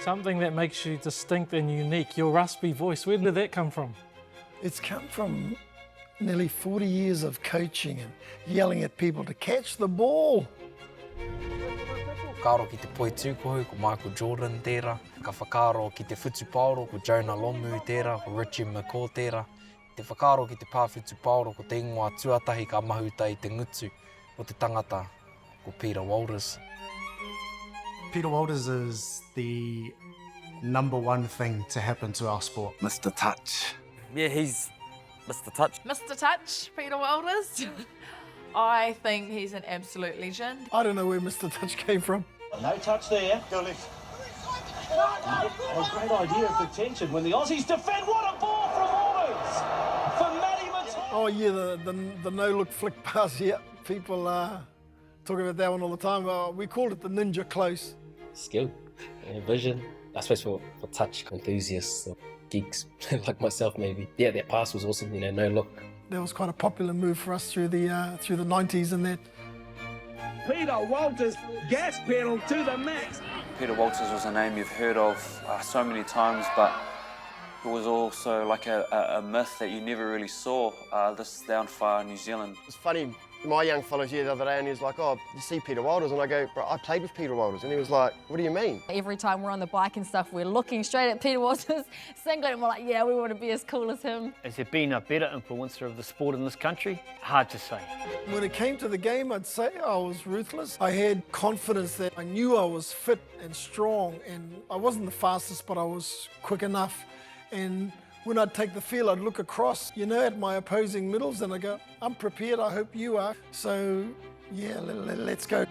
Something that makes you distinct and unique, your raspy voice, where did that come from? It's come from nearly 40 years of coaching and yelling at people to catch the ball. Whakaaro ki te Poi Tūkohu, ko Michael Jordan tērā. Ka whakaaro ki te Whutu Paoro, ko Jonah Lomu tērā, ko Richie McCaw tērā. Te whakaaro ki te Pāwhutu Paoro, ko te ingoa tuatahi ka mahuta I te ngutu o te tangata, ko Peter Walters. Peter Walters is the #1 thing to happen to our sport. Mr. Touch. Yeah, he's Mr. Touch. Mr. Touch, Peter Walters. I think he's an absolute legend. I don't know where Mr. Touch came from. No touch there. Go left. A great idea of detention when the Aussies defend. What a ball from Walters! For Matty Mattai. Oh yeah, the no-look flick pass here. People talk about that one all the time. We called it the ninja close. Skill, vision. I suppose for touch enthusiasts or geeks like myself, maybe. Yeah, that pass was awesome. No look. That was quite a popular move for us through the 90s and that. Peter Walters, gas pedal to the max. Peter Walters was a name you've heard of so many times, but it was also like a myth that you never really saw this down far in New Zealand. It's funny, my young fella's here the other day and he was like, oh, you see Peter Walters? And I go, bro, I played with Peter Walters. And he was like, what do you mean? Every time we're on the bike and stuff, we're looking straight at Peter Walters' singlet and we're like, yeah, we want to be as cool as him. Has there been a better influencer of the sport in this country? Hard to say. When it came to the game, I'd say I was ruthless. I had confidence that I knew I was fit and strong, and I wasn't the fastest, but I was quick enough. And when I'd take the field, I'd look across, at my opposing middles, and I go, I'm prepared, I hope you are. So, yeah, let's go.